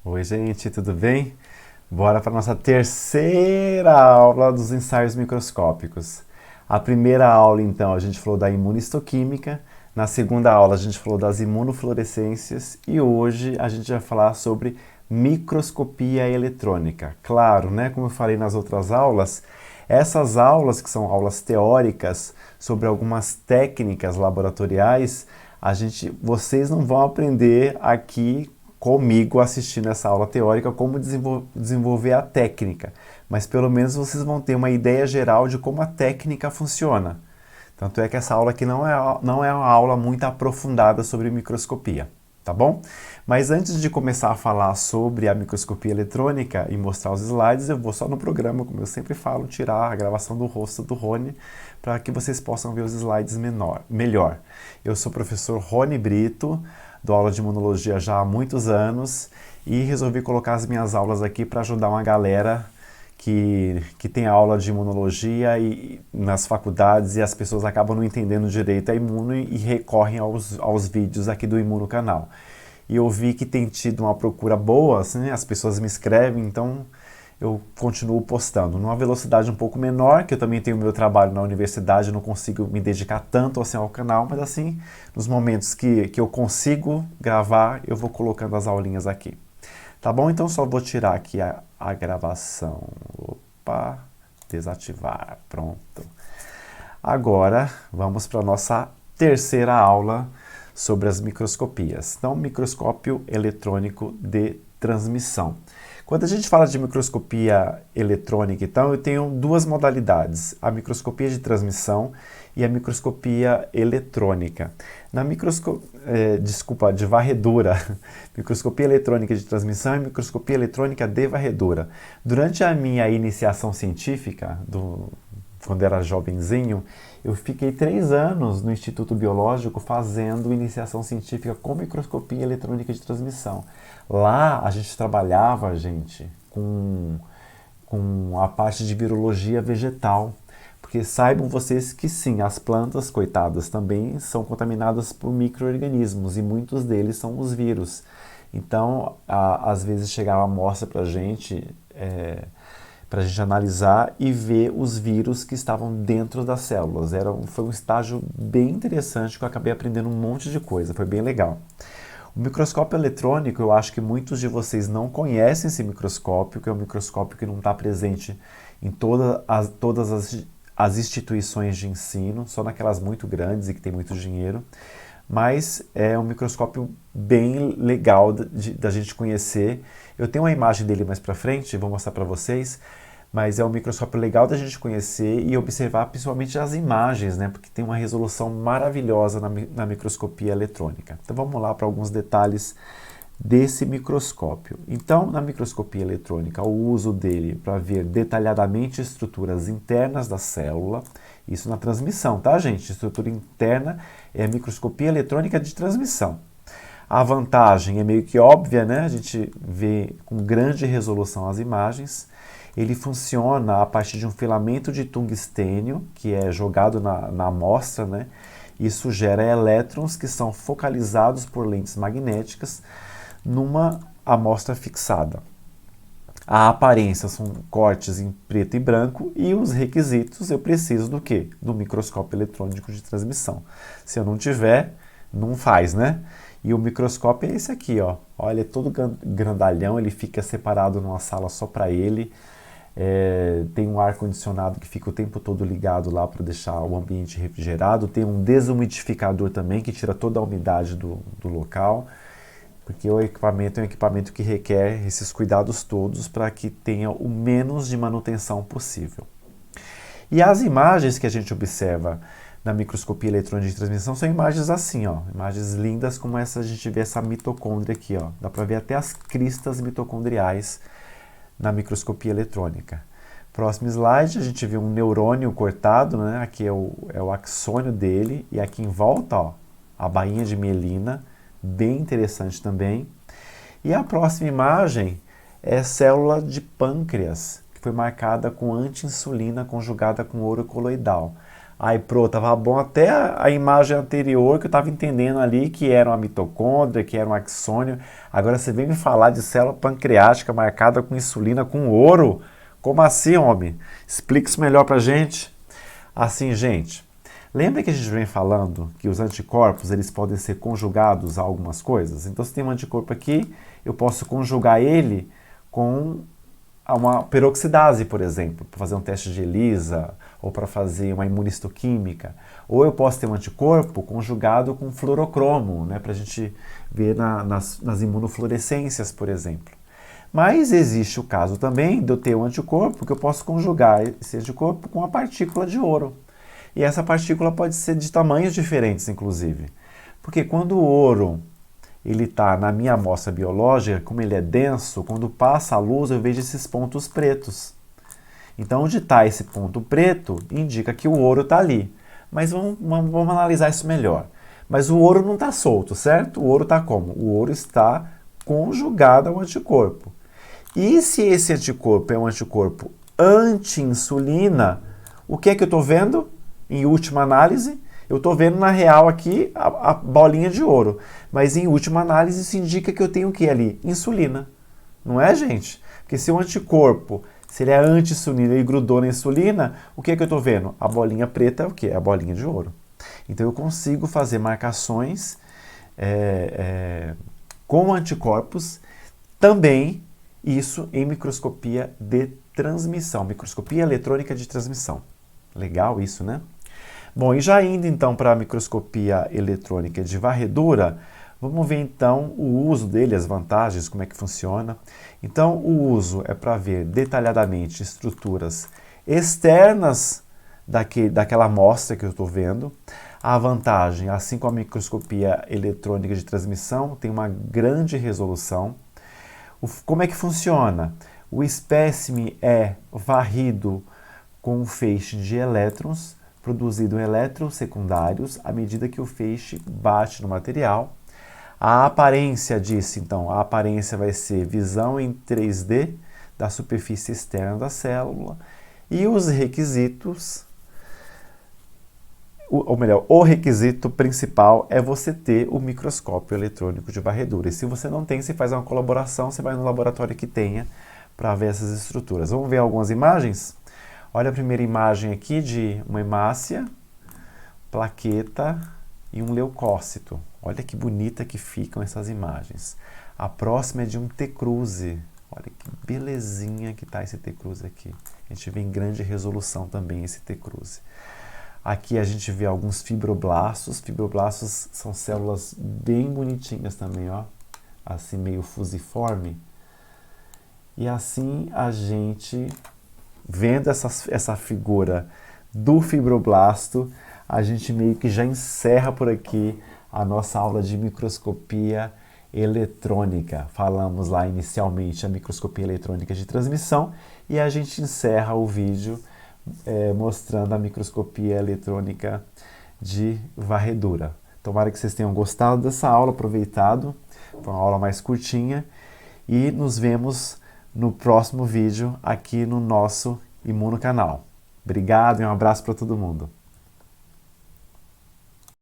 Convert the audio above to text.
Oi, gente, tudo bem? Bora para nossa terceira aula dos ensaios microscópicos. A primeira aula, então, a gente falou da imunistoquímica, na segunda aula a gente falou das imunofluorescências e hoje a gente vai falar sobre microscopia eletrônica. Claro, né, como eu falei nas outras aulas, essas aulas, que são aulas teóricas sobre algumas técnicas laboratoriais, vocês não vão aprender aqui comigo assistindo essa aula teórica como desenvolver a técnica, mas pelo menos vocês vão ter uma ideia geral de como a técnica funciona. Tanto é que essa aula aqui não é uma aula muito aprofundada sobre microscopia, tá bom? Mas antes de começar a falar sobre a microscopia eletrônica e mostrar os slides, eu vou só no programa, como eu sempre falo, tirar a gravação do rosto do Rony para que vocês possam ver os slides melhor. Eu sou o professor Rony Brito, dou aula de imunologia já há muitos anos e resolvi colocar as minhas aulas aqui para ajudar uma galera que tem aula de imunologia e nas faculdades e as pessoas acabam não entendendo direito a imuno e recorrem aos vídeos aqui do Imuno Canal. E eu vi que tem tido uma procura boa, assim, as pessoas me escrevem, então eu continuo postando numa velocidade um pouco menor, que eu também tenho meu trabalho na universidade, não consigo me dedicar tanto assim ao canal, mas assim, nos momentos que eu consigo gravar, eu vou colocando as aulinhas aqui. Tá bom? Então só vou tirar aqui a gravação. Opa, desativar, pronto. Agora vamos para a nossa terceira aula sobre as microscopias. Então, microscópio eletrônico de transmissão. Quando a gente fala de microscopia eletrônica, então, eu tenho duas modalidades, a microscopia de transmissão e a microscopia eletrônica. De varredura, microscopia eletrônica de transmissão e microscopia eletrônica de varredura. Durante a minha iniciação científica, quando era jovenzinho, eu fiquei 3 anos no Instituto Biológico fazendo iniciação científica com microscopia eletrônica de transmissão. Lá a gente trabalhava, com a parte de virologia vegetal. Porque saibam vocês que sim, as plantas, coitadas, também são contaminadas por micro-organismos e muitos deles são os vírus. Então, às vezes chegava a amostra para a gente analisar e ver os vírus que estavam dentro das células. Foi um estágio bem interessante que eu acabei aprendendo um monte de coisa, foi bem legal. O microscópio eletrônico, eu acho que muitos de vocês não conhecem esse microscópio, que é um microscópio que não está presente em todas as instituições de ensino, só naquelas muito grandes e que tem muito dinheiro, mas é um microscópio bem legal da gente conhecer. Eu tenho uma imagem dele mais para frente, vou mostrar para vocês, mas é um microscópio legal da gente conhecer e observar principalmente as imagens, né? Porque tem uma resolução maravilhosa na microscopia eletrônica. Então vamos lá para alguns detalhes desse microscópio. Então, na microscopia eletrônica, o uso dele para ver detalhadamente estruturas internas da célula, isso na transmissão, tá, gente? Estrutura interna é a microscopia eletrônica de transmissão. A vantagem é meio que óbvia, né? A gente vê com grande resolução as imagens. Ele funciona a partir de um filamento de tungstênio, que é jogado na amostra, né? Isso gera elétrons que são focalizados por lentes magnéticas numa amostra fixada. A aparência são cortes em preto e branco e os requisitos eu preciso do quê? Do microscópio eletrônico de transmissão. Se eu não tiver, não faz, né? E o microscópio é esse aqui, ó. Olha, é todo grandalhão, ele fica separado numa sala só para ele. Tem um ar-condicionado que fica o tempo todo ligado lá para deixar o ambiente refrigerado. Tem um desumidificador também que tira toda a umidade do local. Porque o equipamento é um equipamento que requer esses cuidados todos para que tenha o menos de manutenção possível. E as imagens que a gente observa na microscopia eletrônica de transmissão são imagens assim, ó, imagens lindas como essa, a gente vê essa mitocôndria aqui, ó, dá para ver até as cristas mitocondriais na microscopia eletrônica. Próximo slide, a gente vê um neurônio cortado, né? Aqui é o axônio dele e aqui em volta, ó, a bainha de mielina, bem interessante também. E a próxima imagem é célula de pâncreas, que foi marcada com anti-insulina conjugada com ouro coloidal. Aí, pronto, tava bom até a imagem anterior que eu estava entendendo ali que era uma mitocôndria, que era um axônio. Agora você vem me falar de célula pancreática marcada com insulina com ouro? Como assim, homem? Explica isso melhor pra gente. Assim, gente, lembra que a gente vem falando que os anticorpos eles podem ser conjugados a algumas coisas? Então, se tem um anticorpo aqui, eu posso conjugar ele com uma peroxidase, por exemplo, para fazer um teste de ELISA ou para fazer uma imunistoquímica. Ou eu posso ter um anticorpo conjugado com fluorocromo, né, para a gente ver nas imunofluorescências, por exemplo. Mas existe o caso também de eu ter um anticorpo que eu posso conjugar esse anticorpo com uma partícula de ouro. E essa partícula pode ser de tamanhos diferentes, inclusive. Porque quando o ouro ele está na minha amostra biológica, como ele é denso, quando passa a luz eu vejo esses pontos pretos. Então, onde está esse ponto preto, indica que o ouro está ali. Mas vamos analisar isso melhor. Mas o ouro não está solto, certo? O ouro está como? O ouro está conjugado ao anticorpo. E se esse anticorpo é um anticorpo anti-insulina, o que é que eu estou vendo? Em última análise, eu estou vendo na real aqui a bolinha de ouro. Mas em última análise isso indica que eu tenho o que ali? Insulina. Não é, gente? Porque se o anticorpo, se ele é anti-insulina e grudou na insulina, o que é que eu estou vendo? A bolinha preta é o quê? É a bolinha de ouro. Então eu consigo fazer marcações com anticorpos também, isso em microscopia de transmissão, microscopia eletrônica de transmissão. Legal isso, né? Bom, e já indo então para a microscopia eletrônica de varredura, vamos ver então o uso dele, as vantagens, como é que funciona. Então, o uso é para ver detalhadamente estruturas externas daquela amostra que eu estou vendo. A vantagem, assim como a microscopia eletrônica de transmissão, tem uma grande resolução. Como é que funciona? O espécime é varrido com um feixe de elétrons, produzido em elétrons secundários à medida que o feixe bate no material. A aparência disso, então, a aparência vai ser visão em 3D da superfície externa da célula e os requisitos, ou melhor, o requisito principal é você ter o microscópio eletrônico de varredura. E se você não tem, você faz uma colaboração, você vai no laboratório que tenha para ver essas estruturas. Vamos ver algumas imagens? Olha a primeira imagem aqui de uma hemácia, plaqueta e um leucócito. Olha que bonita que ficam essas imagens. A próxima é de um T-cruze. Olha que belezinha que está esse T-cruze aqui. A gente vê em grande resolução também esse T-cruze. Aqui a gente vê alguns fibroblastos. Fibroblastos são células bem bonitinhas também, ó. Assim meio fusiforme. E assim a gente, vendo essa figura do fibroblasto, a gente meio que já encerra por aqui a nossa aula de microscopia eletrônica. Falamos lá inicialmente a microscopia eletrônica de transmissão e a gente encerra o vídeo mostrando a microscopia eletrônica de varredura. Tomara que vocês tenham gostado dessa aula, aproveitado. Foi uma aula mais curtinha e nos vemos no próximo vídeo aqui no nosso Imuno Canal. Obrigado e um abraço para todo mundo.